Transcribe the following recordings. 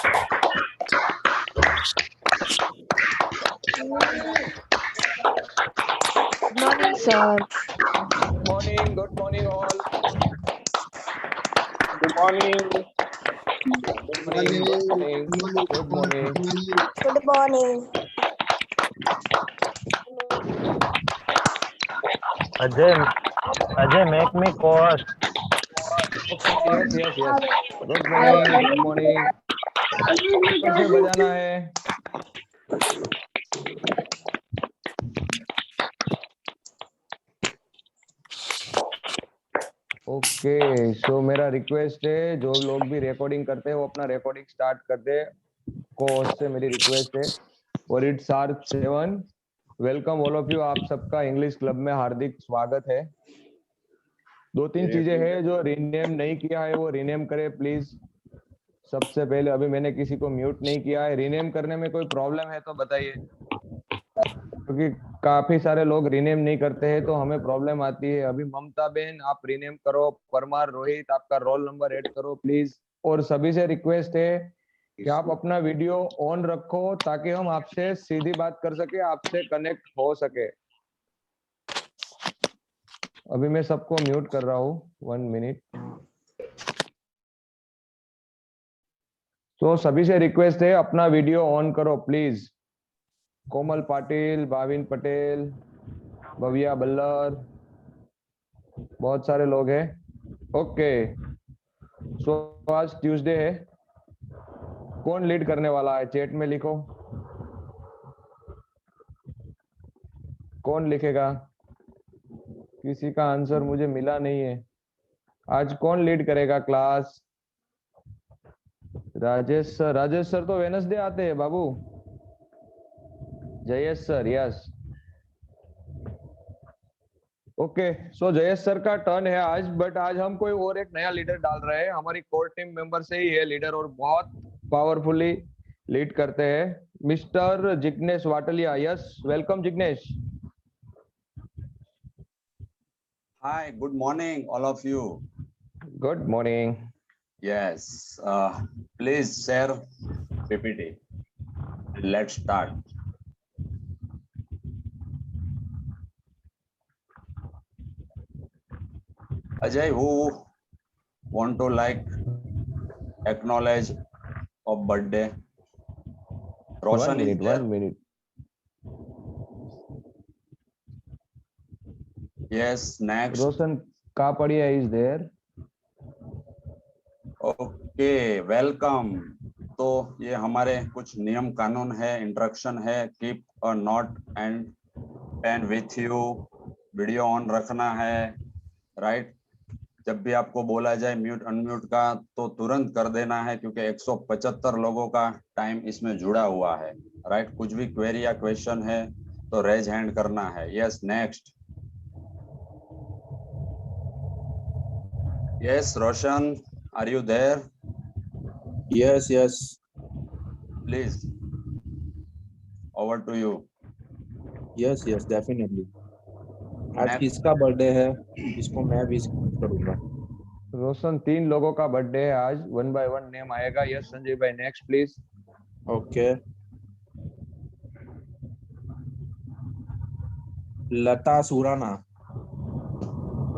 Good morning, sir. Good morning all. Good morning. Good morning. Good morning. Good morning. Good morning. Ajay, Ajay, make me co-host. Okay, yes. Good morning. Good morning. ऊपर से बजाना है. Okay, सो मेरा request है जो लोग भी recording करते हैं वो अपना रिकॉर्डिंग स्टार्ट कर दे. को-होस्ट से मेरी रिक्वेस्ट है. और it's sharp 7. Welcome all of you. आप सबका इंग्लिश क्लब में हार्दिक स्वागत है. दो तीन चीजें हैं जो रीनेम नहीं किया है वो रीनेम करें प्लीज. सबसे पहले अभी मैंने किसी को म्यूट नहीं किया है. रीनेम करने में कोई प्रॉब्लम है तो बताइए, क्योंकि काफी सारे लोग रीनेम नहीं करते हैं तो हमें प्रॉब्लम आती है. अभी ममता बहन आप रीनेम करो. परमार रोहित आपका रोल नंबर ऐड करो प्लीज. और सभी से रिक्वेस्ट है कि आप अपना वीडियो ऑन रखो ताकि हम आपसे सीधी बात कर सके, आपसे कनेक्ट हो सके. अभी मैं सबको म्यूट कर रहा हूँ. 1 मिनट. तो सभी से रिक्वेस्ट है अपना वीडियो ऑन करो प्लीज. कोमल पाटिल, भाविन पटेल, भव्या बल्लर, बहुत सारे लोग हैं. ओके, सो आज ट्यूसडे है. कौन लीड करने वाला है चैट में लिखो. कौन लिखेगा? किसी का आंसर मुझे मिला नहीं है. आज कौन लीड करेगा class? Rajesh sir. Rajesh sir तो वेनसडे आते हैं बाबू. Jayesh sir, yes. Okay, so Jayesh sir का टर्न है आज. बट आज हम कोई और एक नया लीडर डाल रहे हैं. हमारी कोर टीम मेंबर से ही है लीडर और बहुत पावरफुली लीड करते हैं. Mister Jignesh Vataliya. Yes, welcome Jignesh. Hi, good morning, all of you. Good morning. Yes, please share PPT. Let's start. Ajay, who want to acknowledge of birthday? Roshan is there. 1 minute. Yes, next. Roshan Kapadia is there. Okay, welcome. तो ये हमारे कुछ नियम कानून है, instruction है. Keep a note and pen with you. Video on रखना है, राइट. जब भी आपको बोला जाए म्यूट अनम्यूट का तो तुरंत कर देना है, क्योंकि 175 लोगों का टाइम इसमें जुड़ा हुआ है, राइट. कुछ भी क्वेरी या क्वेश्चन है तो रेज हैंड करना है. Yes, next. Yes, Roshan, are you there? Yes. Please, over to you. Yes, definitely. आज Next. किसका बर्थडे है इसको मैं विश करूंगा. रोशन 3 लोगों का बर्थडे है आज. 1 बाय 1 नेम आएगा. यस संजय भाई, next please. Okay. Lata Surana.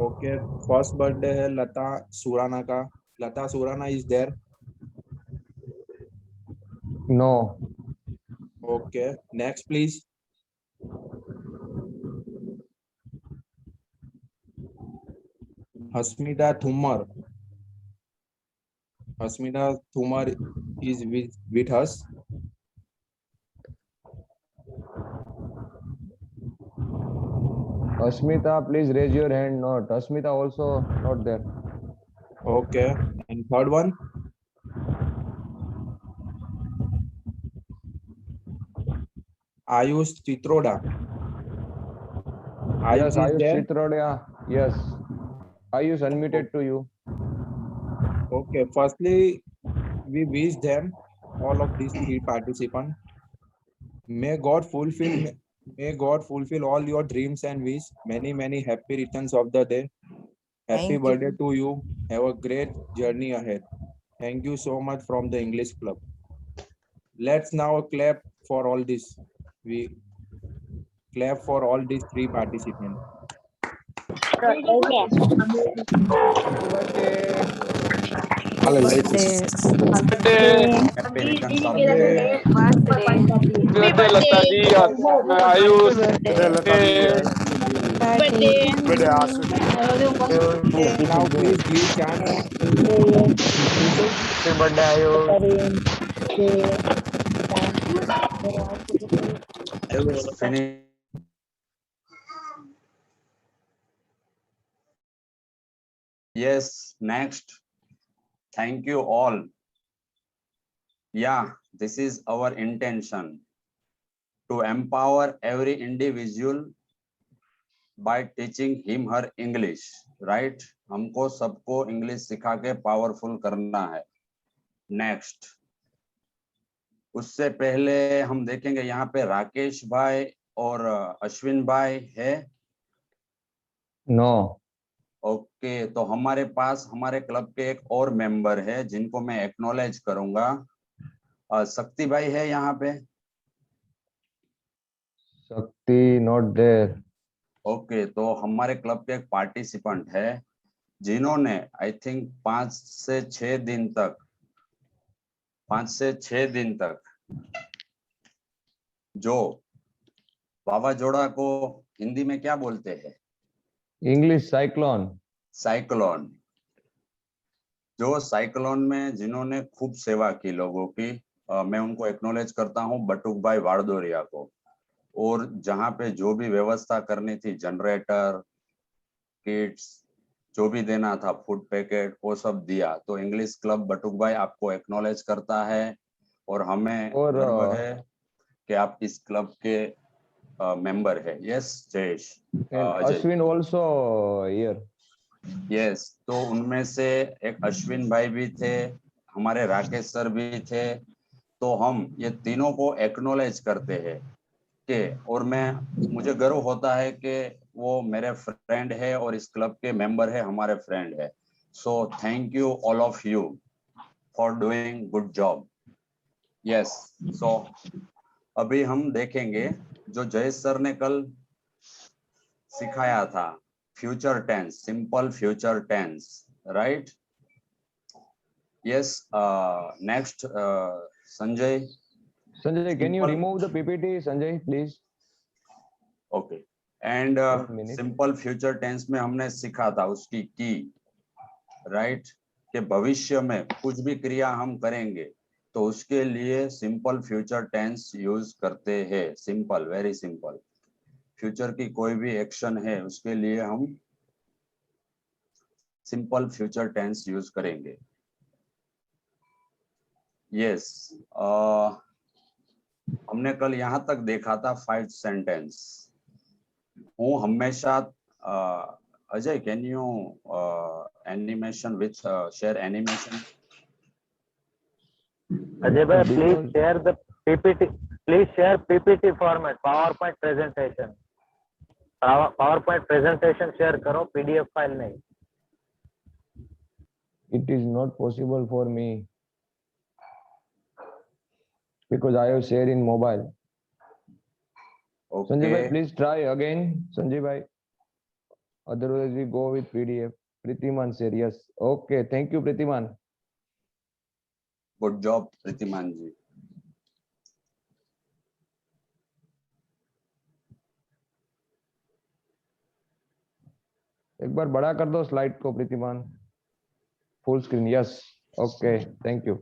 Okay, first birthday है लता सुराना का. Lata Surana is there. No. Okay, next please. Hasmita Thumar. Hasmita Thumar is with us. Asmita, please raise your hand. Not Asmita, also not there. Okay, and third one. Ayush Chitroda. Yes, is Ayush there? Chitrodia. Yes, Ayush, unmuted to you. Okay, firstly, we wish them, all of these 3 participants. May God fulfill all your dreams and wish. Many happy returns of the day. Happy Thank birthday to you. Have a great journey ahead. Thank you so much from the English Club. let's now clap for all this. We clap for all these 3 participants. Happy returns of the day. birthday, Lata ji Ayush Now please chant. Happy birthday Ayush. Finish. Yes, next. Thank you all. Yeah, this is our intention to empower every individual by teaching him her English, right? हमको सबको English सिखा के powerful करना है। Next, उससे पहले हम देखेंगे यहाँ पे राकेश भाई और अश्विन भाई है। नो। ओके, तो हमारे पास हमारे क्लब के एक और मेंबर है जिनको मैं एक्नॉलेज करूंगा। शक्ति भाई है यहाँ पे? शक्ति नॉट देयर। ओके, तो हमारे क्लब के एक पार्टिसिपेंट है जिन्होंने आई थिंक 5 से 6 दिन तक जो वावाजोड़ा को हिंदी में क्या बोलते हैं? English cyclone. साइक्लोन। जो साइक्लोन में जिन्होंने खूब सेवा की लोगों की, मैं उनको एक्नॉलेज करता हूँ, बटुक भाई वाड़दोरिया को। और जहाँ पे जो भी व्यवस्था करनी थी, जनरेटर, किट्स, जो भी देना था, फूड पैकेट, वो सब दिया। तो इंग्लिश क्लब बटुक भाई आपको एक्नॉलेज करता है और हमें गर्व है कि आप इस क्लब के मेंबर है। Yes Jayesh. Ashwin also here. Yes, तो उनमें से एक अश्विन भाई भी थे, हमारे राकेश सर भी थे। तो हम ये तीनों को एक्नॉलेज करते हैं कि, और मुझे गर्व होता है कि वो मेरे फ्रेंड है और इस क्लब के मेंबर है, हमारे फ्रेंड है। So thank you all of you for doing good job. Yes, so अभी हम देखेंगे जो जय सर ने कल सिखाया था, future tense, simple future tense, right? Yes, next Sanjay. Sanjay, can you remove the PPT, Sanjay, please? Okay, and 1 minute. Simple future tense में हमने सीखा था उसकी की, राइट? कि भविष्य में कुछ भी क्रिया हम करेंगे तो उसके लिए सिंपल फ्यूचर टेंस यूज करते हैं। Simple, very simple. फ्यूचर की कोई भी एक्शन है उसके लिए हम सिंपल फ्यूचर टेंस यूज करेंगे। यस, हमने कल यहाँ तक देखा था 5 सेंटेंस। हूँ हमेशा Ajay, can you animation with share animation? Ajay भाई please share the PPT, please share PPT format, PowerPoint presentation. PowerPoint presentation share करो, पीडीएफ फाइल नहीं। It is not possible for me because I have shared in mobile. Sanjay bhai, okay, please try again, Sanjay bhai. Otherwise we go with PDF. Pritiman said yes. Okay, thank you Pritiman. Good job Pritiman ji. एक बार बड़ा कर दो slide को Pritiman, full screen. Yes, okay, thank you.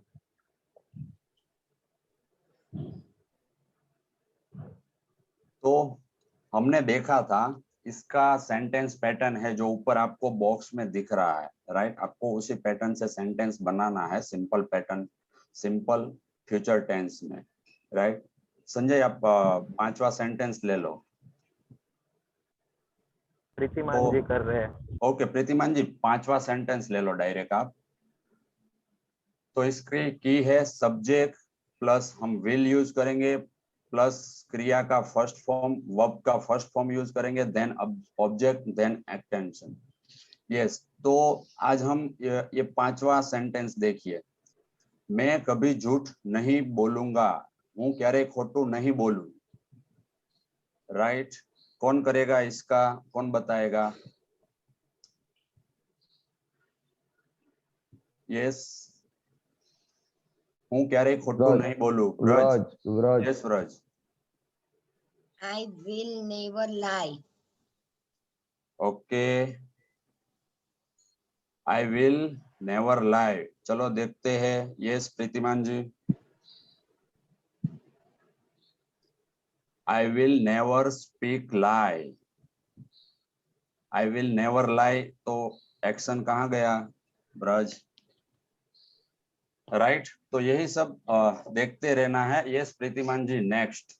तो हमने देखा था इसका सेंटेंस पैटर्न है जो ऊपर आपको बॉक्स में दिख रहा है, राइट? आपको उसी पैटर्न से सेंटेंस बनाना है, simple pattern, simple future tense में, राइट? संजय, आप 5वां सेंटेंस ले लो। प्रीतिमान जी कर रहे हैं। ओके, प्रीतिमान जी 5वां सेंटेंस ले लो डायरेक्ट आप। तो इसकी की है सब्जेक्ट प्लस हम विल यूज करेंगे, प्लस क्रिया का फर्स्ट फॉर्म, वर्ब का फर्स्ट फॉर्म यूज करेंगे, then object, then extension. Yes, तो आज हम ये 5वां सेंटेंस देखिए। मैं कभी झूठ नहीं बोलूंगा, हूँ क्यारे खोटू नहीं बोलूं। राइट, कौन करेगा इसका, कौन बताएगा? यस, हूँ क्यारे खोटू व्रज, नहीं बोलूं। Vraj, Vraj, Vraj. Yes Vraj. I will never lie. Okay, I will never lie. चलो देखते हैं। Yes Pritiman ji. I will never speak lie. I will never lie, तो एक्शन कहाँ गया ब्रज? राइट, तो यही सब देखते रहना है। यस प्रीतिमान जी, नेक्स्ट।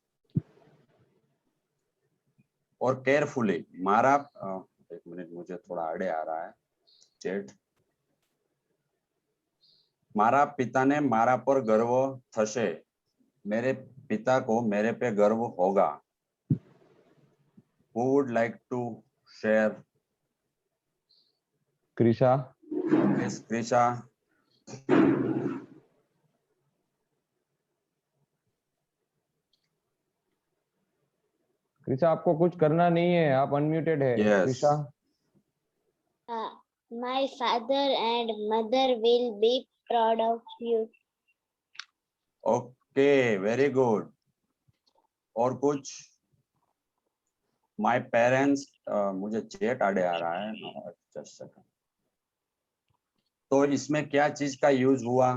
और केयरफुली मारा एक मिनट, मुझे थोड़ा आड़े आ रहा है चैट। मारा पिता ने मारा पर गर्व थशे, मेरे पिता को मेरे पे गर्व होगा। Who would like to share? Krisha. Yes, Krisha. Krisha आपको कुछ करना नहीं है, आप अनम्यूटेड है। Yes. Krisha. My father and mother will be proud of you. Okay, very good. और कुछ? My parents, मुझे चैट आड़े आ रहा है। Just a second. तो इसमें क्या चीज का यूज हुआ?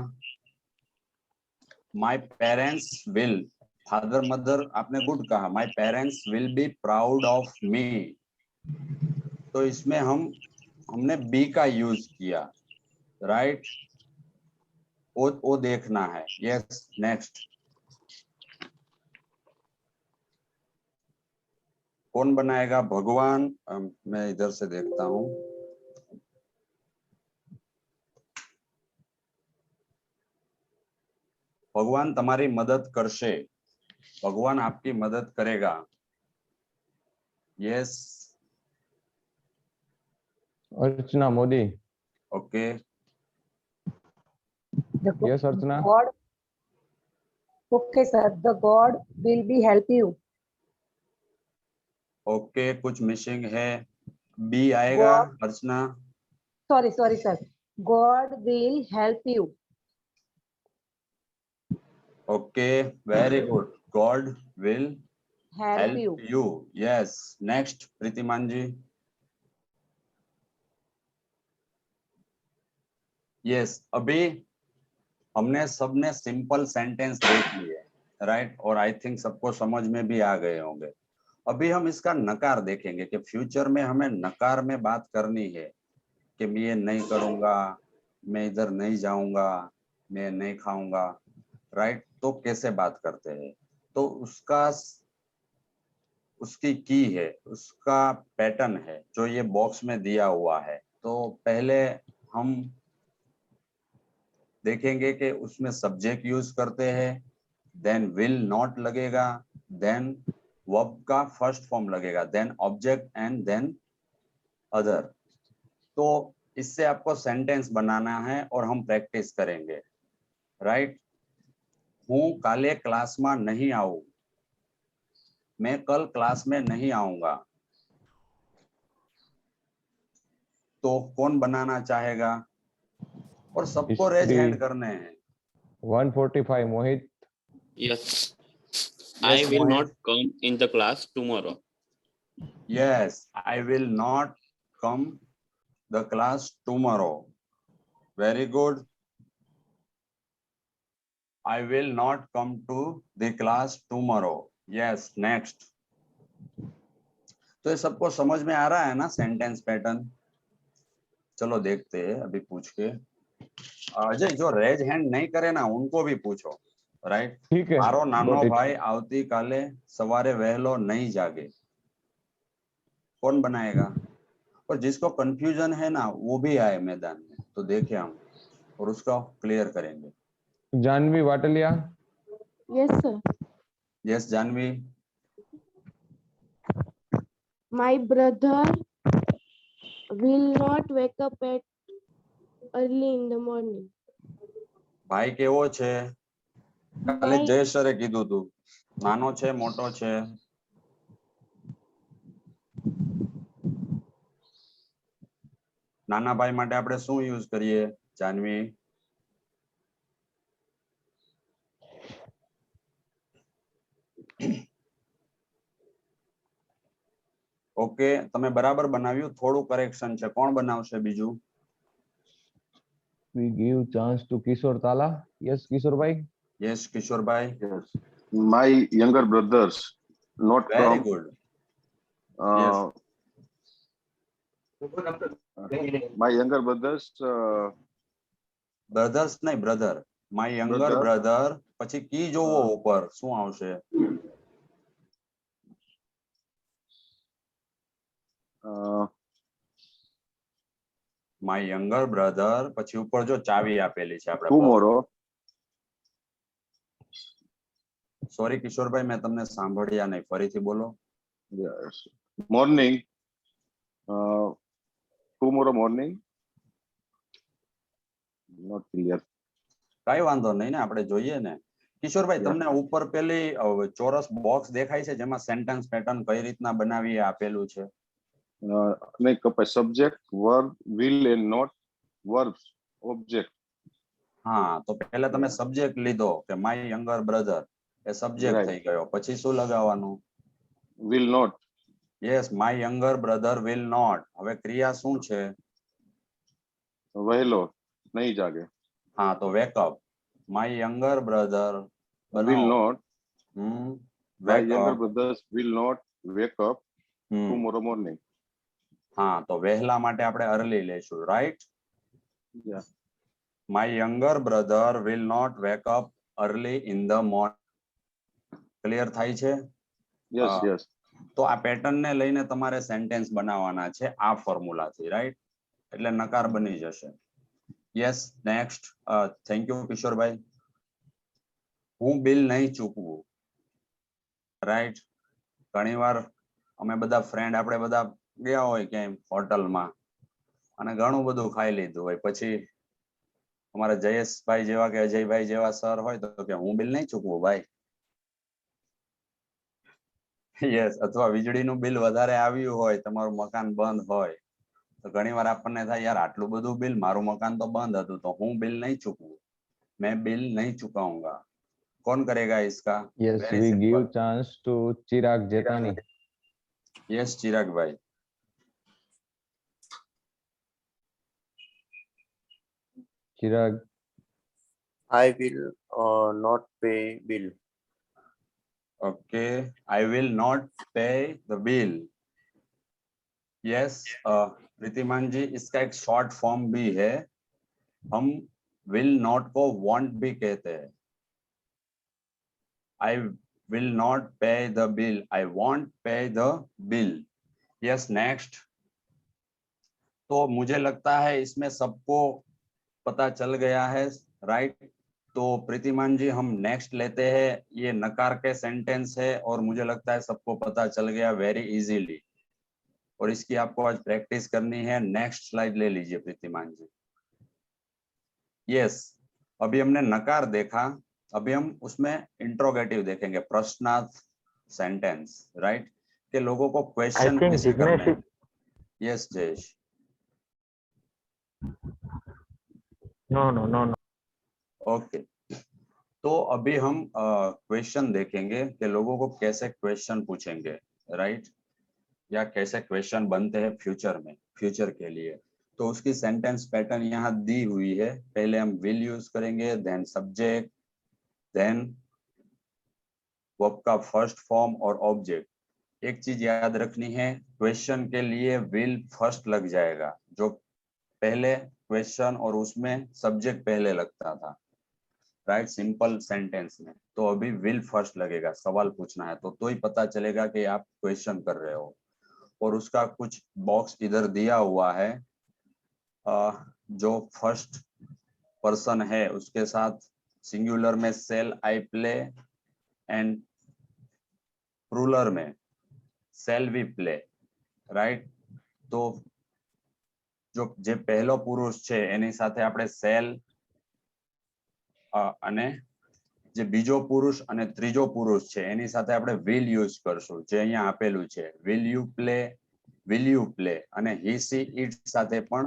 My parents will, father mother आपने गुड कहा। My parents will be proud of me, तो इसमें हमने बी का यूज किया। राइट, वो देखना है। Yes, next. कौन बनाएगा? भगवान। मैं इधर से देखता हूँ। भगवान तुम्हारी मदद करशे, भगवान आपकी मदद करेगा। Yes, Archana Modi. Okay. Yes Archana. God, okay, sir. The God will be help you. Okay, कुछ मिसिंग है। बी आएगा Archana. Sorry, sir. God will help you. Okay, very good. God will Help help you. You. Yes, next Pritiman ji. Yes, अभी हमने सबने simple sentence देख लिए, right, और I think सबको समझ में भी आ गए होंगे। अभी हम इसका नकार देखेंगे कि फ्यूचर में हमें नकार में बात करनी है कि मैं ये नहीं करूंगा, मैं इधर नहीं जाऊंगा, मैं नहीं खाऊंगा। राइट, तो कैसे बात करते हैं? तो उसकी की है, उसका पैटर्न है जो ये बॉक्स में दिया हुआ है। तो पहले हम देखेंगे कि उसमें सब्जेक्ट यूज करते हैं, देन विल नॉट लगेगा, देन वर्ब का फर्स्ट फॉर्म लगेगा, then object and then other. तो इससे आपको सेंटेंस बनाना है और हम प्रैक्टिस करेंगे। राइट, हूँ काले क्लास में नहीं आऊं, मैं कल क्लास में नहीं आऊंगा। तो कौन बनाना चाहेगा? और सबको रेज हैंड करने हैं। 145 मोहित। Yes, I Yes, will Mohit. not come in the class tomorrow. Yes, I will not come the class tomorrow. Very good. I will not come to the class tomorrow. Yes, next. तो ये सबको समझ में आ रहा है ना sentence pattern? चलो देखते हैं अभी पूछ के। अजय, जो रेज हैंड नहीं करे ना उनको भी पूछो। राइट, ठीक है। मारो नानो Got it. भाई आवती काले सवारे वहलो नहीं जागे, कौन बनाएगा? और जिसको कंफ्यूजन है ना वो भी आए मैदान में, तो देखे हम और उसको क्लियर करेंगे। Janvi Vataliya. Yes, sir. Yes Janvi. My brother will not wake up at early in the morning. ભાઈ કેવો છે? કાલે જયેશ સરે કીધું તું. નાનો છે, મોટો છે? નાના ભાઈ માટે આપણે શું યુઝ કરીએ જાનવી? ઓકે, તમે બરાબર બનાવ્યું. થોડું કરેક્શન છે. કોણ બનાવશે બીજું? We give chance to Kishore Tala. Yes, Kishore bhai. Yes Kishorbhai. Yes. My younger brothers, not very from good. uh, my younger brothers, brothers નહીં, brother. My younger Brother. Brother. પછી કી જોવો ઉપર શું આવશે? માય યંગર બ્રધર પછી ઉપર જો ચાવી આપેલી છે આપણે. tomorrow, સોરી કિશોરભાઈ, મેં તમને સાંભળ્યા નહીં, ફરીથી બોલો. yes, morning, tomorrow morning, not clear. કઈ વાંધો નહીં ને, આપણે જોઈએ ને. કિશોરભાઈ, Yeah. તમને ઉપર પેલી ચોરસ બોક્સ દેખાય છે જેમાં સેન્ટેન્સ પેટર્ન કઈ રીતના બનાવી એ આપેલું છે? નહીં કપાય. subject, verb, will and not, verbs, object. હા, તો પહેલા તમે સબ્જેક્ટ લીધો કે માય યંગર બ્રધર, એ સબ્જેક્ટ Right. થઈ ગયો. પછી શું લગાવવાનું? Will not, yes, my younger brother will not. હવે ક્રિયા શું છે? વહેલો, નહીં જાગે. હા, તો wake up. My younger brother Will not, my younger wake up. brothers will not wake up tomorrow morning. હા, તો વહેલા માટે આપણે અર્લી લેશું, right? Yeah. My younger brother will not wake up early in the morning. Clear થાય છે? Yes, હા. yes. તો આ પેટર્ન ને લઈને તમારે સેન્ટેન્સ બનાવવાના છે આ ફોર્મ્યુલાથી, રાઈટ? એટલે નકાર બની જશે. Yes, next. Thank you Kishorbhai. હું બિલ નહીં ચૂકવું, રાઈટ? ઘણીવાર અમે બધા ફ્રેન્ડ આપણે બધા ગયા હોય ક્યાંય હોટલમાં અને ઘણું બધું ખાઈ લીધું હોય, પછી અમારા જયેશભાઈ જેવા કે અજયભાઈ જેવા સર હોય તો કે હું બિલ નહીં ચૂકવું ભાઈ. યસ, અથવા વીજળીનું બિલ વધારે આવ્યું હોય, તમારું મકાન બંધ હોય, તો ઘણીવાર આપણને થાય યાર આટલું બધું બિલ, મારું મકાન તો બંધ હતું, તો હું બિલ નહીં ચૂકવું, मैं बिल नहीं चुकाऊंगा. कौन करेगा इसका? Yes, Very we simple. give chance to Chirag Jetani. Yes, चिराग भाई. Chirag. I will not pay bill. Okay, I will not pay the bill. Yes, प्रीतिमान जी, इसका एक शॉर्ट फॉर्म भी है. हम will not को want भी कहते हैं. I will not pay the bill. I won't pay the bill. Yes, next. तो मुझे लगता है इसमें सबको पता चल गया है, राइट? तो प्रीतिमान जी, हम नेक्स्ट लेते हैं. ये नकार के सेंटेंस है और मुझे लगता है सबको पता चल गया वेरी इजीली, और इसकी आपको आज प्रैक्टिस करनी है. नेक्स्ट स्लाइड ले लीजिए प्रीतिमान जी. यस, अभी हमने नकार देखा, अभी हम उसमें इंट्रोगेटिव देखेंगे, प्रश्नार्थ सेंटेंस, राइट? के लोगों को क्वेश्चन think कैसे करने Jignesh हैं. यस जयेश. No. ओके, तो अभी हम क्वेश्चन देखेंगे कि लोगों को कैसे क्वेश्चन पूछेंगे, राइट? या कैसे क्वेश्चन बनते हैं फ्यूचर में, फ्यूचर के लिए. तो उसकी सेंटेंस पैटर्न यहाँ दी हुई है. पहले हम विल यूज करेंगे, देन सब्जेक्ट, देन वर्ब का फर्स्ट फॉर्म और ऑब्जेक्ट. एक चीज याद रखनी है, क्वेश्चन के लिए विल फर्स्ट लग जाएगा. जो पहले क्वेश्चन और उसमें सब्जेक्ट पहले लगता था, राइट? सिंपल सेंटेंस में तो अभी विल फर्स्ट लगेगा. सवाल पूछना है तो ही पता चलेगा कि आप क्वेश्चन कर रहे हो. और उसका कुछ बॉक्स इधर दिया हुआ है, जो फर्स्ट पर्सन है उसके साथ सिंगुलर में shall I play and plural में सेल वी प्ले, राइट? तो जो जे पहलो पुरुष છે એની સાથે આપણે સેલ અને જે બીજો પુરુષ અને ત્રીજો પુરુષ છે એની સાથે આપણે will use કરશું, જે અહીંયા આપેલું છે will you play અને he she it સાથે પણ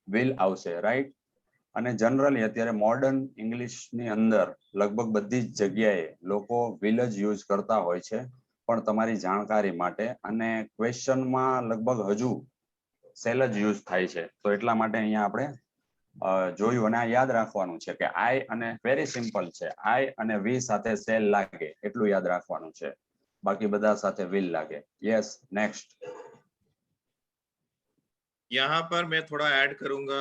will આવશે, રાઈટ. અને જનરલી અત્યારે મોડર્ન ઇંગ્લિશ ની અંદર લગભગ બધી જ જગ્યાએ લોકો will જ યુઝ કરતા હોય છે, પણ તમારી જાણકારી માટે. અને ક્વેશ્ચનમાં લગભગ હજુ સેલ જ યુઝ થાય છે, તો એટલા માટે અહીંયા આપણે જોયું. અને આ યાદ રાખવાનું છે કે આઈ અને વેરી સિમ્પલ છે, આઈ અને વી સાથે સેલ લાગે એટલું યાદ રાખવાનું છે, બાકી બધા સાથે will લાગે. Yes, next. यहाँ पर मैं थोड़ा ऐड करूंगा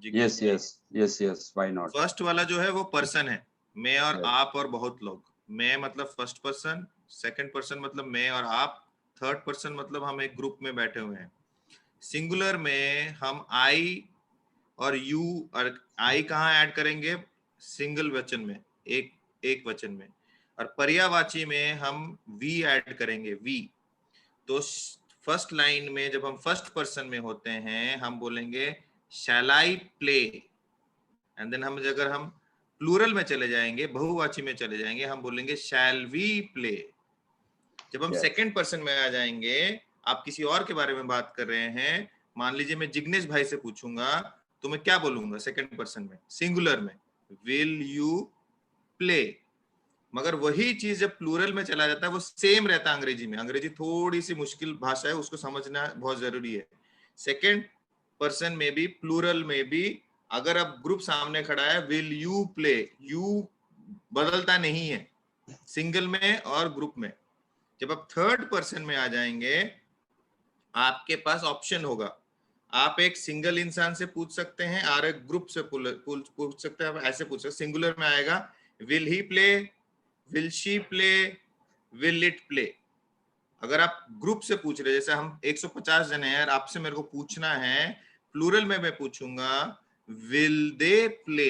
जिग्नेश यस जी। Yes yes yes, why not. First वाला जो है वो पर्सन है, मैं और Yes. आप और बहुत लोग। मैं मतलब फर्स्ट पर्सन, सेकंड पर्सन मतलब मैं और आप, थर्ड पर्सन मतलब हम एक ग्रुप में बैठे हुए हैं। सिंगुलर में हम आई और यू, और आई कहाँ ऐड करेंगे? सिंगल वचन में, एक वचन में। और पर्यायवाची में हम वी ऐड करेंगे, वी। तो फर्स्ट लाइन में जब हम फर्स्ट पर्सन में होते हैं हम बोलेंगे शैल आई प्ले, एंड देन हम अगर हम प्लूरल में चले जाएंगे, बहुवाची में चले जाएंगे, हम बोलेंगे शैल वी प्ले। जब हम Yes. सेकंड पर्सन में आ जाएंगे, आप किसी और के बारे में बात कर रहे हैं, मान लीजिए मैं जिग्नेश भाई से पूछूंगा तो मैं क्या बोलूंगा सेकंड पर्सन में, सिंगुलर में, विल यू प्ले। मगर वही चीज जब प्लूरल में चला जाता है वो सेम रहता है अंग्रेजी में। अंग्रेजी थोड़ी सी मुश्किल भाषा है, उसको समझना बहुत जरूरी है। सेकंड पर्सन में भी, प्लूरल में भी, अगर अब ग्रुप सामने खड़ा है, विल यू प्ले, यू बदलता नहीं है सिंगल में और ग्रुप में। जब आप थर्ड पर्सन में आ जाएंगे आपके पास ऑप्शन होगा, आप एक सिंगल इंसान से पूछ सकते हैं और एक ग्रुप से पूछ सकते हैं। ऐसे पूछ सकते, सिंगुलर में आएगा will he play, will she play, will it play. अगर आप ग्रुप से पूछ रहे, जैसे हम 150 जने हैं और आपसे मेरे को पूछना है, प्लूरल में मैं पूछूंगा will they play.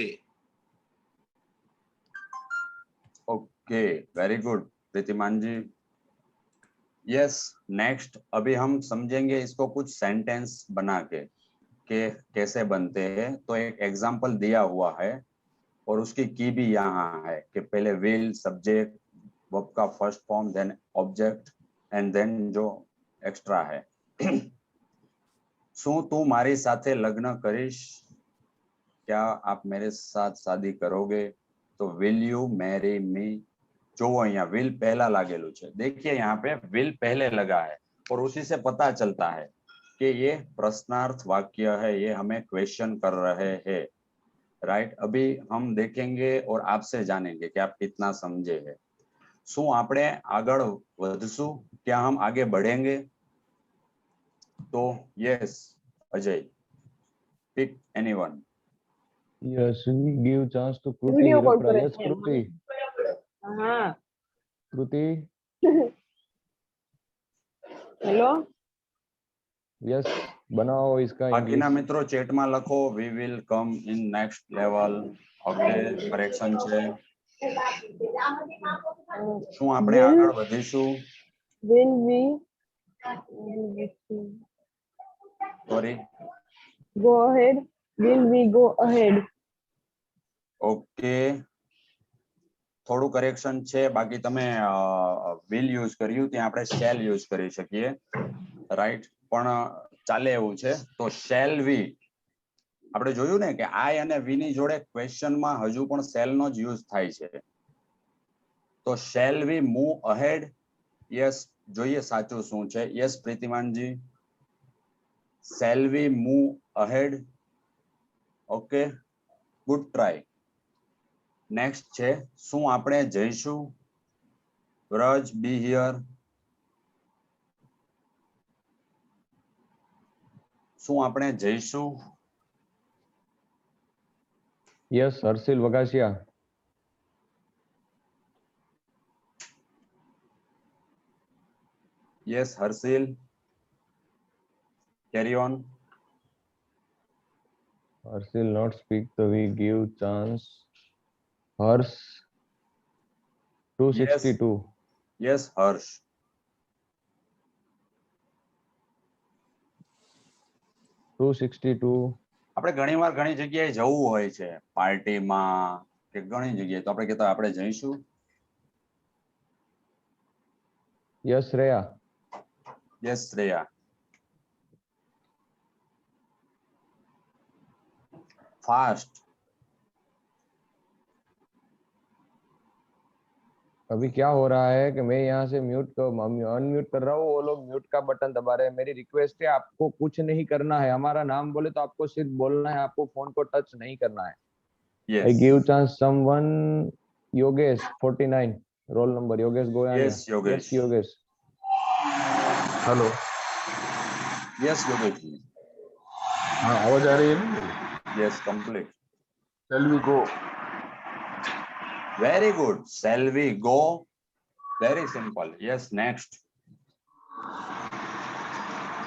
Okay, very good Pritiman ji. Yes, next. अभी हम समझेंगे इसको कुछ सेंटेंस बना के कैसे बनते हैं. तो एक एग्जांपल दिया हुआ है और उसकी की भी यहाँ है कि पहले विल, सब्जेक्ट, वर्ब का first form, then object and then जो एक्स्ट्रा है. શું તું મારી સાથે લગ્ન કરીશ? क्या आप मेरे साथ शादी करोगे? तो विल यू मैरी मी. जो यहाँ विल पहला लागेलू है, देखिए यहाँ पे विल पहले लगा है और उसी से पता चलता है कि ये प्रश्नार्थ वाक्य है, ये हमें क्वेश्चन कर रहे हैं, राइट. अभी हम देखेंगे और आपसे जानेंगे कि आप कितना समझे हैं. શું આપણે આગળ વધશું? क्या हम आगे बढ़ेंगे? तो yes, Ajay, pick anyone. Yes, we give chance to Kruti. Video call Hirapura. કરે Yes, છે. Kruti. हाँ, Kruti. हेलो, Yes, बनाओ इसका બાકીના English. મિત્રો ચેટમાં લખો we will come in next level. Okay, correction છે. શું આપણે આગળ વધીશું? will we sorry. go ahead? Will we go ahead? Okay, થોડું કરેક્શન છે, બાકી તમે વિલ યુઝ કર્યું ત્યાં આપણે શેલ યુઝ કરી શકીએ, રાઈટ. પણ ચાલે એવું છે. તો શેલ વી આપણે જોયું ને કે આઈ અને વી ની જોડે ક્વેશ્ચનમાં હજુ પણ શેલ નો જ યુઝ થાય છે. તો shall we move ahead? Yes, જોઈએ સાચું શું છે. Yes Pritimanji, shall we move ahead? Okay, good try. Next છે, શું આપણે જઈશું? Vraj, be here. શું આપણે જઈશું? Yes, Harshil Vagasia. Yes, Harshil, carry on. Harshil not speak, so we give chance. Harsh 262. Yes, Harsh. આપણે ઘણીવાર ઘણી જગ્યાએ જવું હોય છે, પાર્ટીમાં કે ઘણી જગ્યાએ તો આપણે કહેતા આપણે જઈશું. Yes Shreya. Yes Shreya. Fast. अभी क्या हो रहा है कि मैं यहाँ से अनम्यूट कर रहा हूँ, वो लोग म्यूट का बटन दबा रहे हैं. मेरी रिक्वेस्ट है, आपको कुछ नहीं करना है. हमारा नाम बोले तो आपको सिर्फ बोलना है, आपको फोन को टच नहीं करना है. I give chance someone. Yogesh 49 roll number. Yogesh गोयानिया. Yes, Yogesh. Yes, Yogesh. Hello. Yes Yogesh. हाँ आवाज आ रही है ना? Yes complete. Shall we go? Very good. Shall we go? Very simple. Yes, next.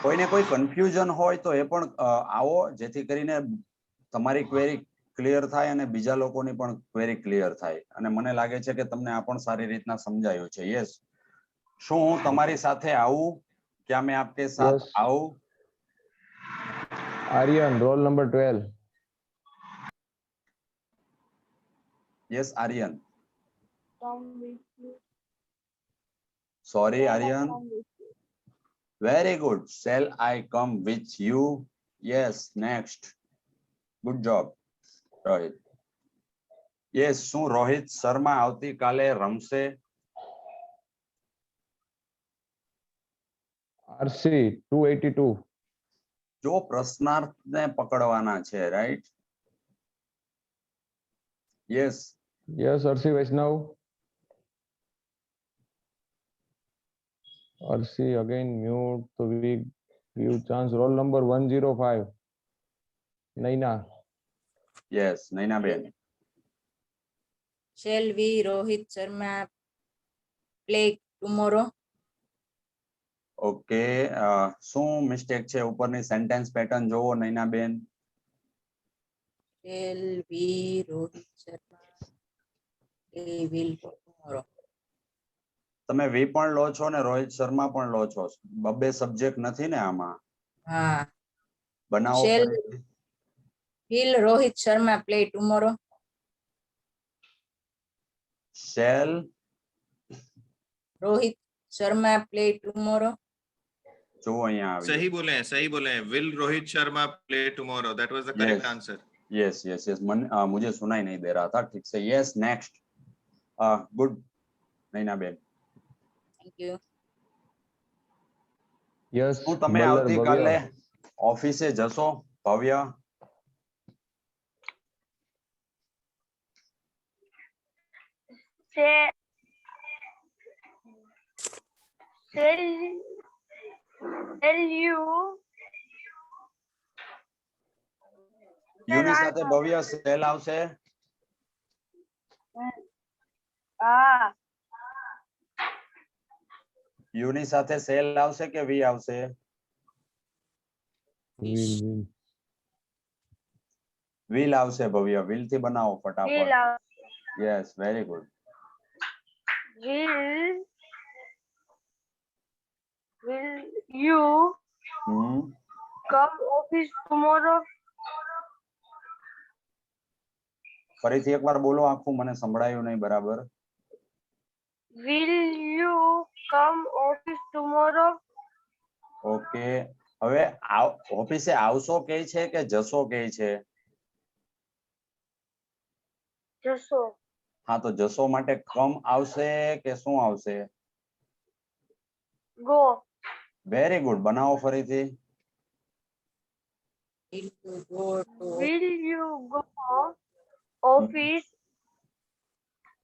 કોઈને કોઈ કન્ફ્યુઝન હોય તો એ પણ આવો, જેથી કરીને તમારી ક્વેરી ક્લિયર થાય અને બીજા લોકોની પણ ક્વેરી ક્લિયર થાય. અને મને લાગે છે કે તમને આ પણ સારી રીતના સમજાયું છે. યસ. શું હું તમારી સાથે આવું? क्या मैं आपके साथ आऊं? Aryan roll number 12. Yes, Aryan. Sorry, Aryan. Very good. Shall I come with you? Yes, next. Good job, Rohit. Yes, શું રોહિત શર્મા આવતીકાલે રમશે? RC 282. જો પ્રશ્નાર્થને પકડવાના છે, right? Yes. Yes, RC Vaishnav. RC again mute, so we give chance. Roll number 105. Naina. Yes, Naina બેન. Shall we Rohit Sharma play tomorrow? Okay, શું mistake છે? ઉપરની sentence pattern જોવો નૈના બેન. Shall we Rohit Sharma play will tomorrow? તમે વી પણ લો છો ને રોહિત શર્મા પણ લો છો. બબ્બે સબ્જેક્ટ નથી ને આમાં? હા. બનાવો. Will Rohit Sharma play tomorrow? Shall Rohit Sharma play tomorrow? જો અહીંયા આવી. सही बोले हैं, सही बोले हैं. Will Rohit Sharma play tomorrow? That was the correct answer. Yes, yes, yes. मुझे सुनाई नहीं दे रहा था. ठीक से. Yes, next. Good. Naina Ben. Thank you. Yes. શું તમે આવતીકાલે ઓફિસે જશો ભવ્ય? યુની સાથે ભવ્ય સેલ આવશે? યુની સાથે સેલ આવશે કે વી આવશે? વીલ આવશે ભવ્ય. વીલ થી બનાવો ફટાફટ. Yes, very good. Will you come office tomorrow? ફરીથી એકવાર બોલો આખું, મને સંભળાયું નહીં બરાબર. Will you come office tomorrow? Okay, હવે ઓફિસે આવશો કે છે કે જશો કે છે? જશો. હા, તો જશો માટે કમ આવશે કે શું આવશે? Go. Very good. બનાવો ફરીથી. Will you go office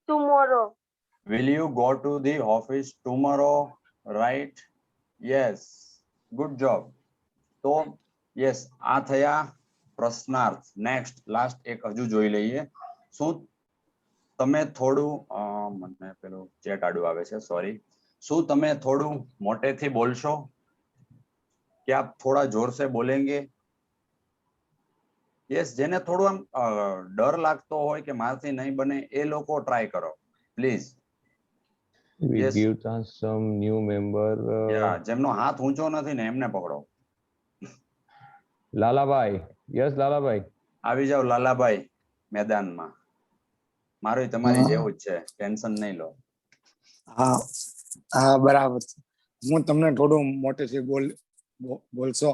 tomorrow? Will you go to the office tomorrow? Right? Yes. Good job. તો યસ, આ થયા પ્રશ્નાર્થ. નેક્સ્ટ લાસ્ટ એક હજુ જોઈ લઈએ. શું તમે થોડું મને પેલું ચેટ આડું આવે છે, સોરી. શું તમે થોડું મોટેથી બોલશો? કે આપ થોડા જોર से बोलेंगे? યસ, જેને થોડું આમ ડર લાગતો હોય કે મારથી નહીં બને એ લોકો ટ્રાય કરો please. We give chance some new member. જેમનો હાથ ઊંચો નથી ને એમને પકડો. લાલાભાઈ. યસ લાલાભાઈ. આવી જાઓ લાલાભાઈ મેદાનમાં. મારું તમારી હા. જેવું જ છે, ટેન્શન નહીં લો. હા હા બરાબર છે. હું તમને થોડું મોટેથી બોલશો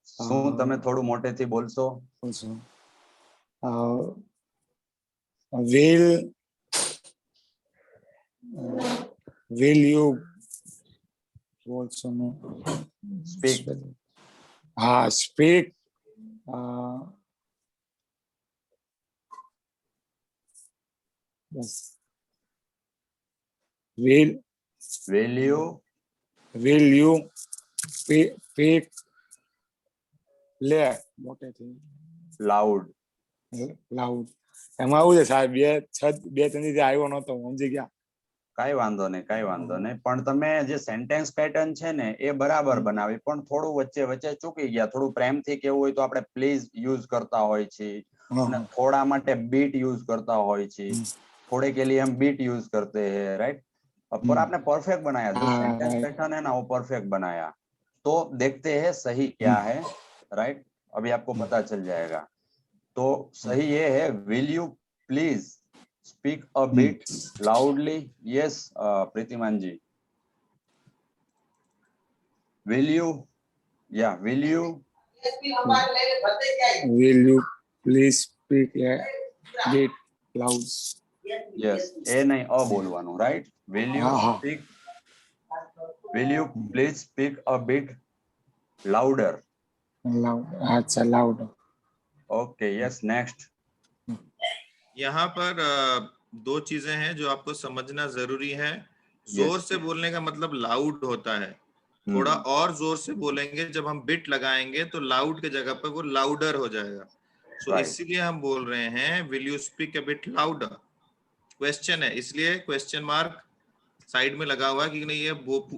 શું તમે થોડું મોટેથી બોલશો? બોલશો will you બોલશો ને સ્પીક. હા speak yes. will you speak લે મોટેથી loud? લાઉડ એમાં આવું છે સાહેબ બે ત્રણ દિવસે આવ્યો નતો સમજી ગયા. કઈ વાંધો નહીં, કઈ વાંધો નહીં, પણ તમે જે સેન્ટેન્સ પેટર્ન છે ને એ બરાબર બનાવી, પણ થોડું વચ્ચે વચ્ચે ચૂકી ગયા. થોડું પ્રેમથી કેવું હોય તો આપણે પ્લીઝ યુઝ કરતા હોય છે, અને થોડા માટે बीट यूज करता હોય છે, थोड़े के लिए हम बीट यूज करते हैं, राइट? पर आपने परफेक्ट बनाया, जो सेंटेंस पैटर्न है ना वो परफेक्ट बनाया. तो देखते हैं सही क्या है, राइट? अभी आपको पता चल जाएगा. तो सही ये है, will you please speak a bit loudly? Yes Pritiman ji, will you please speak a bit loud? yes, a नहीं अ बोलવાનું, right? will you please speak a bit louder? अच्छा loud. Okay yes, next. यहाँ पर दो चीजें हैं जो आपको समझना जरूरी है. जोर से बोलने का मतलब लाउड होता है. थोड़ा और जोर से बोलेंगे, जब हम बिट लगाएंगे तो लाउड के जगह पर वो लाउडर हो जाएगा. सो इसीलिए हम बोल रहे हैं will you speak a bit louder. Question है, इसलिए क्वेश्चन मार्क साइड में लगा हुआ है कि नहीं, ये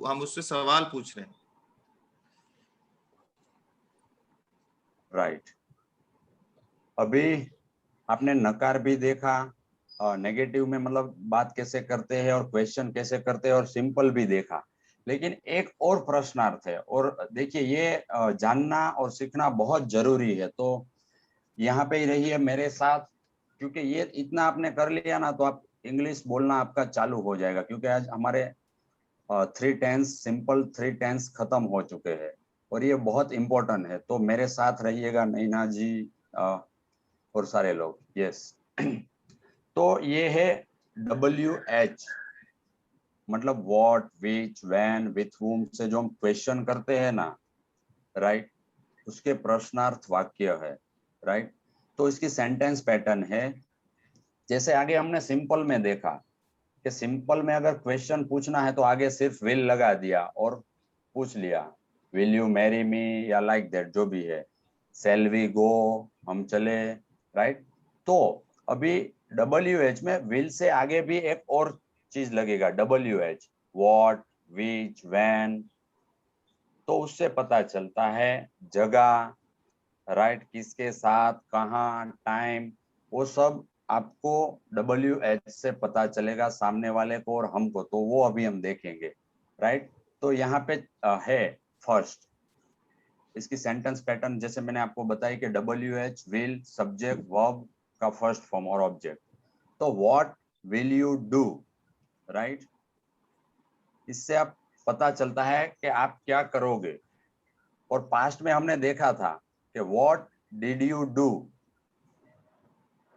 हम उससे सवाल पूछ रहे हैं. राइट. अभी आपने नकार भी देखा, नेगेटिव में मतलब बात कैसे करते हैं और क्वेश्चन कैसे करते हैं, और सिंपल भी देखा. लेकिन एक और प्रश्नार्थ है, और देखिए ये जानना और सीखना बहुत जरूरी है. तो यहाँ पे ही रहिए मेरे साथ, क्योंकि ये इतना आपने कर लिया ना तो आप इंग्लिश बोलना आपका चालू हो जाएगा. क्योंकि आज हमारे 3 टेंस, सिंपल 3 टेंस खत्म हो चुके हैं और ये बहुत इंपॉर्टेंट है. तो मेरे साथ रहिएगा, नैना जी और सारे लोग. यस. तो ये है WH, मतलब what, which, when, with whom से जो हम क्वेश्चन करते हैं ना, राइट, उसके प्रश्नार्थ वाक्य है, राइट. तो इसकी सेंटेंस पैटर्न है, जैसे आगे हमने सिंपल में देखा कि सिंपल में अगर क्वेश्चन पूछना है तो आगे सिर्फ विल लगा दिया और पूछ लिया, विल यू मैरी मी, या लाइक दैट, जो भी है. शैल वी गो, हम चले, राइट. तो अभी WH में विल से आगे भी एक और चीज लगेगा, WH, व्हाट, विच, व्हेन. तो उससे पता चलता है जगह, राइट, किसके साथ, कहाँ, टाइम, वो सब आपको WH से पता चलेगा, सामने वाले को और हमको. तो वो अभी हम देखेंगे, राइट. तो यहाँ पे है फर्स्ट इसकी सेंटेंस पैटर्न, जैसे मैंने आपको बताया कि WH, विल, सब्जेक्ट, वर्ब का फर्स्ट फॉर्म और ऑब्जेक्ट. तो what will you do, right, इससे आप पता चलता है कि आप क्या करोगे. और पास्ट में हमने देखा था कि what did you do,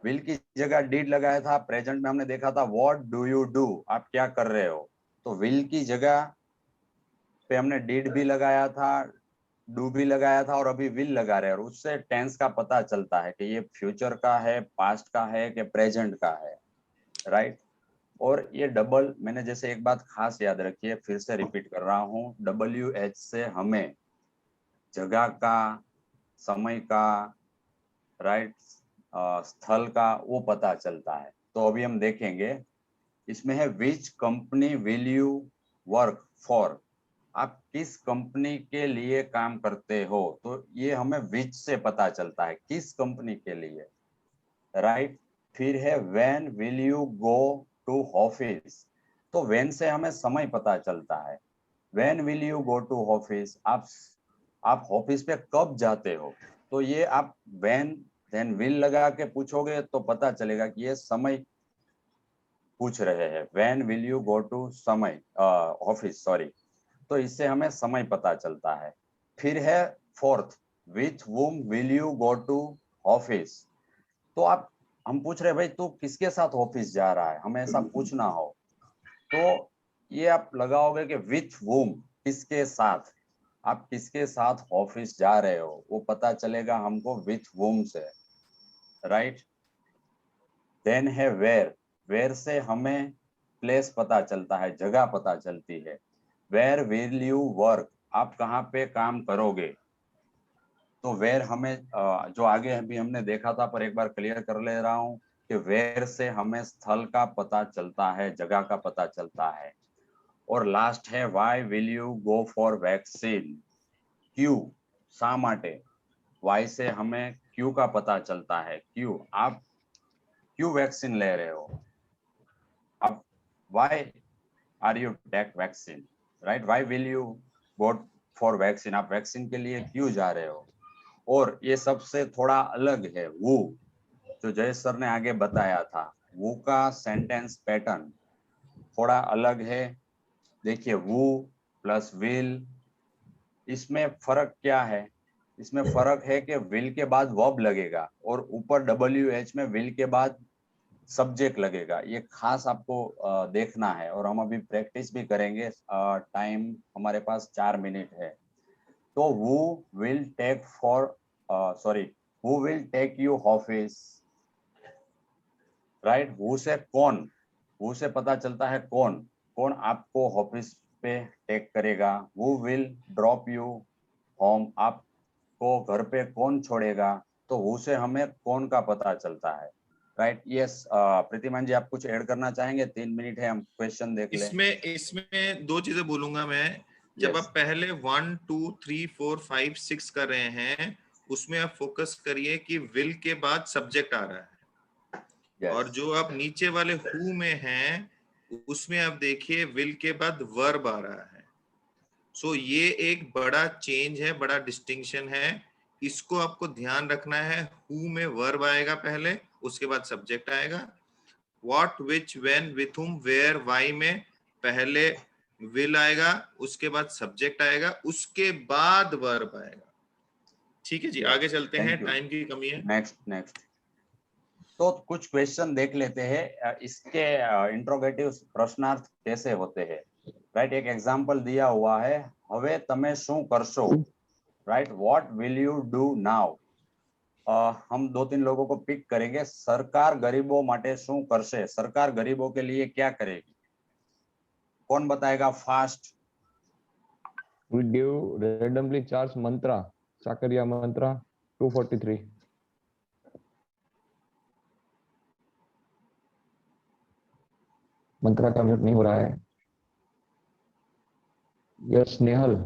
will की जगह डिड लगाया था. प्रेजेंट में हमने देखा था व्हाट डू यू डू, आप क्या कर रहे हो. तो विल की जगह पे हमने डिड भी लगाया था, डू भी लगाया था, और अभी विल लगा रहे हैं. और उससे टेंस का पता चलता है कि ये फ्यूचर का है, पास्ट का है, कि प्रेजेंट का है, राइट. और ये डबल, मैंने जैसे एक बात खास याद रखिए, फिर से रिपीट कर रहा हूँ, WH से हमें जगह का, समय का, राइट, स्थल का वो पता चलता है. तो अभी हम देखेंगे, इसमें है which company will you work for, आप किस कंपनी के लिए काम करते हो. तो ये हमें विच से पता चलता है, किस कंपनी के लिए, राइट. फिर है when will you go to office. तो व्हेन से हमें समय पता चलता है. When will you go to office, आप ऑफिस पे कब जाते हो. तो ये आप व्हेन देन विल लगा के पूछोगे तो पता चलेगा कि ये समय पूछ रहे हैं when will you go to समय ऑफिस, सॉरी, तो इससे हमें समय पता चलता है। फिर है fourth, with whom will you go to office. तो हम पूछ रहे हैं भाई तू किसके साथ ऑफिस जा रहा है, हमें ऐसा पूछना हो तो ये आप लगाओगे कि विथ वूम, किसके साथ, आप किसके साथ ऑफिस जा रहे हो वो पता चलेगा हमको विथ वूम से, राइट। देन है वेयर, वेयर से हमें प्लेस पता चलता है, जगह पता चलती है। वेयर विल यू वर्क, आप कहाँ पे काम करोगे। तो वेयर हमें जो आगे अभी हमने देखा था पर एक बार क्लियर कर ले रहा हूँ कि वेयर से हमें स्थल का पता चलता है, जगह का पता चलता है। और लास्ट है why will you go for vaccine, क्यों, शा माटे। वाई से हमें क्यों का पता चलता है, क्यों, आप क्यों वैक्सीन ले रहे हो, अब why are you take vaccine, right. Why will you go for vaccine, आप वैक्सीन के लिए क्यों जा रहे हो। और ये सबसे थोड़ा अलग है वो, जो जय सर ने आगे बताया था, वो का सेंटेंस पैटर्न थोड़ा अलग है। देखिए वो प्लस विल, इसमें फर्क क्या है, इसमें फर्क है कि विल के बाद वर्ब लगेगा और ऊपर WH में विल के बाद सब्जेक्ट लगेगा। ये खास आपको देखना है और हम अभी प्रैक्टिस भी करेंगे। टाइम हमारे पास 4 मिनट है। तो who will take for who will take you office, right. who से कौन, who से पता चलता है कौन, कौन आपको ऑफिस पे टेक करेगा। who will drop you home, आपको घर पे कौन छोड़ेगा। तो who से हमें कौन का पता चलता है, राइट। यस प्रतिमान जी आप कुछ ऐड करना चाहेंगे, 3 मिनट है, हम क्वेश्चन देख लें। इसमें 2 चीजें बोलूंगा मैं। जब आप पहले 1 2 3 4 5 6 कर रहे हैं उसमें आप फोकस करिए कि विल के बाद सब्जेक्ट आ रहा है। और जो आप नीचे वाले हु में हैं उसमें आप देखिए विल के बाद वर्ब आ रहा है। सो ये एक बड़ा चेंज है, बड़ा डिस्टिंक्शन है, इसको आपको ध्यान रखना है। हु में वर्ब आएगा पहले, उसके बाद सब्जेक्ट आएगा। What, which, when, with whom, where, why में पहले विल आएगा, उसके बाद सब्जेक्ट आएगा, उसके बाद वर्ब आएगा। ठीक है जी, आगे चलते हैं, टाइम की कमी है। नेक्स्ट तो कुछ क्वेश्चन देख लेते हैं, इसके इंट्रोगेटिव प्रश्नार्थ कैसे होते हैं, राइट। एक एग्जांपल दिया हुआ है, हवे तमे शू करशो, right. What will you do now. हम 2-3 लोगों को पिक करेंगे। सरकार गरीबों माटे शू करशे, सरकार गरीबों के लिए क्या करेगी, कौन बताएगा fast. We give randomly charged mantra, Sakariya mantra 243. Mantra का म्यूट नहीं हो रहा है। यस नेहल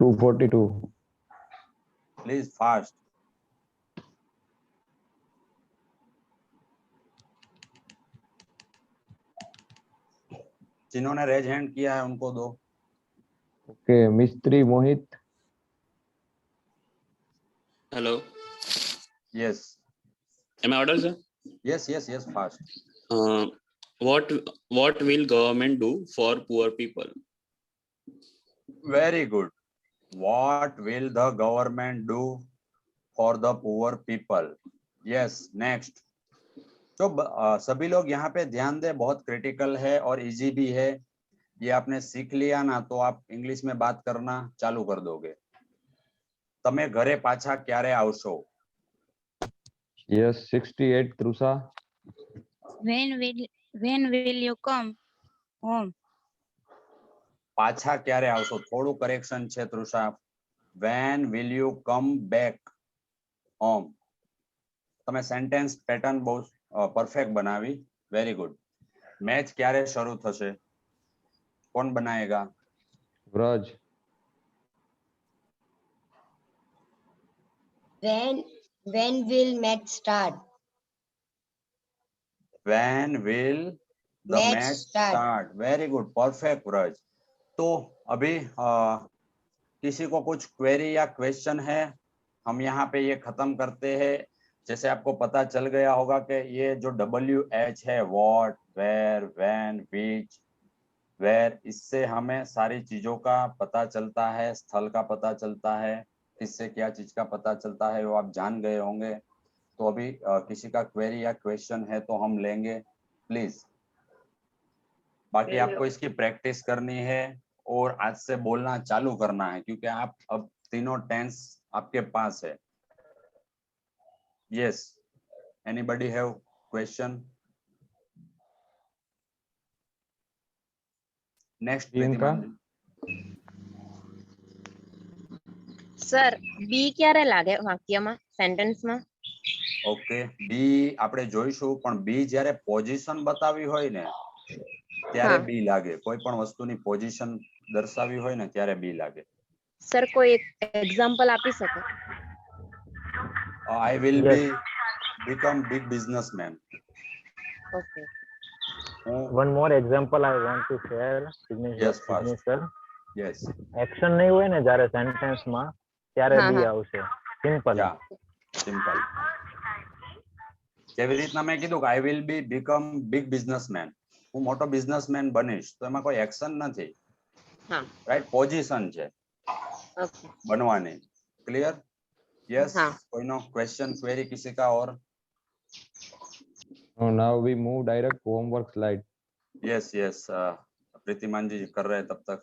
242. Please fast. जिन्होंने रेज हैंड किया है उनको दो। Okay Mistry Mohit. Hello, yes, am I audible, sir? yes fast. What will government do for poor people? Very good. What will the government do for the poor people? Yes, next. तो सभी लोग यहाँ पे ध्यान दें, बहुत क्रिटिकल है और इजी भी है। ये आपने सीख लिया ना तो आप इंग्लिश में बात करना चालू कर दोगे। तमे घरे पाछा क्यारे आवशो। Yes 68 Trusa. When will you come home? पाछा क्यारे आवशो, थोड़ू करेक्शन छे तृषा। When will you come back home? तमे सेंटेंस पैटर्न बहुत परफेक्ट बनावी, वेरी गुड। मैच क्यारे शुरू थशे, कौन बनाएगा। Vraj. When will match start? When will the match start? Very good, perfect Vraj. तो अभी किसी को कुछ क्वेरी या क्वेश्चन है, हम यहाँ पे ये खत्म करते हैं। जैसे आपको पता चल गया होगा कि ये जो WH है, what, where, when, which, where, इससे हमें सारी चीजों का पता चलता है, स्थल का पता चलता है, किससे क्या चीज का पता चलता है वो आप जान गए होंगे। तो अभी किसी का क्वेरी या क्वेश्चन है तो हम लेंगे प्लीज। बाकी आपको इसकी प्रैक्टिस करनी है और आज से बोलना चालू करना है, क्योंकि आप अब तीनों टेंस आपके पास है। Yes, anybody have question? Next Priyanka. Sir be ક્યારે લાગે વાક્યમાં સેન્ટેન્સમાં? ઓકે, બી આપણે જોઈશું, પણ બી જ્યારે પોઝિશન બતાવી હોય ને ત્યારે બી લાગે. કોઈ પણ વસ્તુની પોઝિશન દર્શાવી હોય ને ત્યારે બી લાગે. સર કોઈ એક એક્ઝામ્પલ આપી શકો? I will become big businessman. Okay. One more example I want to share. Yes, signature. Yes. Action નહીં હોય ને જ્યારે સેન્ટેન્સ માં ત્યારે બી આવશે. સિમ્પલ. સિમ્પલ. જેવી રીતના મેં કીધું કે I will become big businessman. હું મોટો બિઝનેસમેન બનીશ, તો એમાં કોઈ એક્શન નથી. હા. રાઈટ, પોઝિશન છે Okay. बनवाने. क्लियर? यस. हाँ. कोई नो क्वेश्चन, क्वेरी किसी का? और now we move direct to homework slide. Yes yes, Pritiman ji कर रहे हैं तब तक.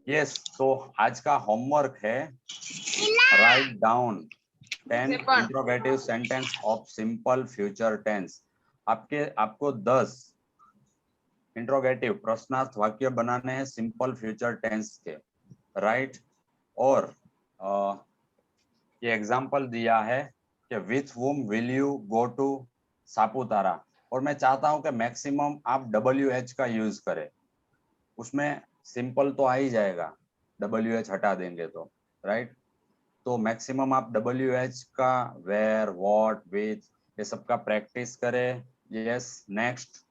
यस, तो आज का होमवर्क है write down 10 interrogative sentence of simple future tense. आपको 10 इंट्रोगेटिव प्रश्नार्थ वाक्य बनाने हैं सिंपल फ्यूचर टेंस के. राइट, और ये एग्जाम्पल दिया है कि with whom will you go to Saputara, और मैं चाहता हूं कि मैक्सिमम आप WH का यूज करें. उसमें सिंपल तो आ ही जाएगा, WH हटा देंगे तो. राइट, तो मैक्सिमम आप WH का वेयर, व्हाट, विथ, ये सब का प्रैक्टिस करें. Yes, next.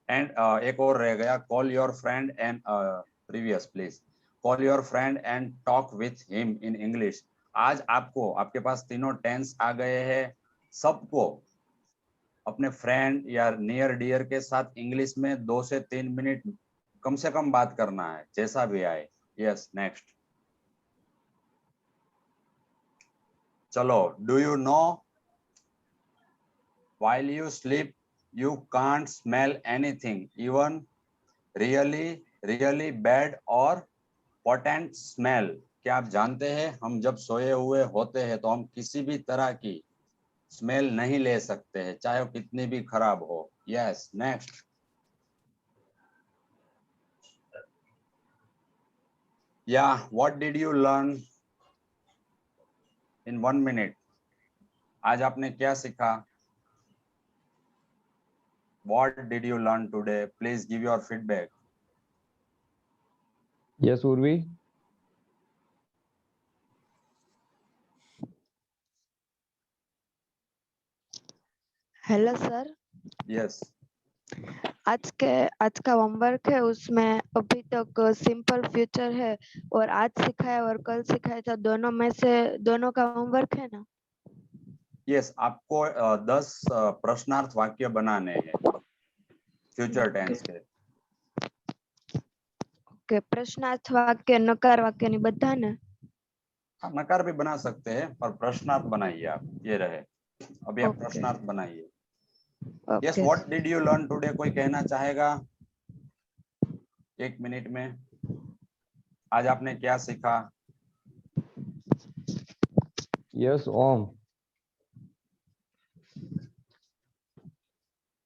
एंड एक और रह गया, call your friend and previous please. Call your friend and talk with him in English. आज आपको, आपके पास तीनों टेंस आ गए हैं, सबको अपने फ्रेंड या नियर डियर के साथ इंग्लिश में 2 से 3 मिनट कम से कम बात करना है, जैसा भी आए. Yes, next. चलो, do you know while you sleep you can't smell anything, even really bad or potent smell. क्या आप जानते हैं हम जब सोए हुए होते हैं तो हम किसी भी तरह की स्मेल नहीं ले सकते हैं, चाहे वो कितनी भी खराब हो. Yes, next. Yeah, what did you learn in 1 minute? आज आपने क्या सीखा? What did you learn today? Please give your feedback. Yes, Urvi. Hello sir. Yes. आज का होमवर्क है, उसमें अभी तक सिंपल फ्यूचर है और आज सिखाया और कल सिखाया था, दोनों में से दोनों का होमवर्क है ना? यस, आपको 10 प्रश्नार्थ वाक्य बनाने हैं फ्यूचर टेंस के. ओके, प्रश्नार्थ वाक्य, नकार वाक्य नहीं बता ना? हाँ, नकार भी बना सकते हैं, पर प्रश्नार्थ बनाइए आप. ये रहे, अभी आप प्रश्नार्थ बनाइए. Yes, what did you learn today? कोई कहना चाहेगा 1 मिनट में? आज आपने क्या सीखा? यस, ओम.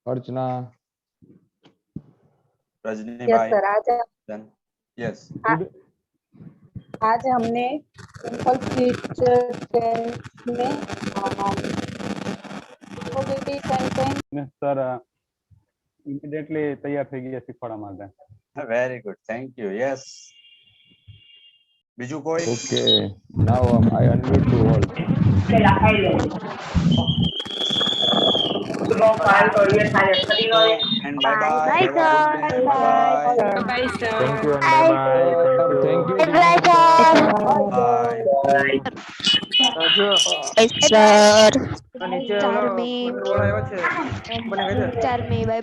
अर्चना. रजनी यस भाई. सर, यस, आज हमने सिंपल फ्यूचर टेंस में सर इमीडिएटली तैयार થઈ ગયા શીખવાડવા માટે. Very good, thank you. Yes, બીજું કોઈ? Okay, now I unmute to all. and bye bye. Bye, Have a good day. sir. Bye bye. Bye, sir. Thank you and bye bye. Thank you. Thank you. Bye. Charmi Charmi by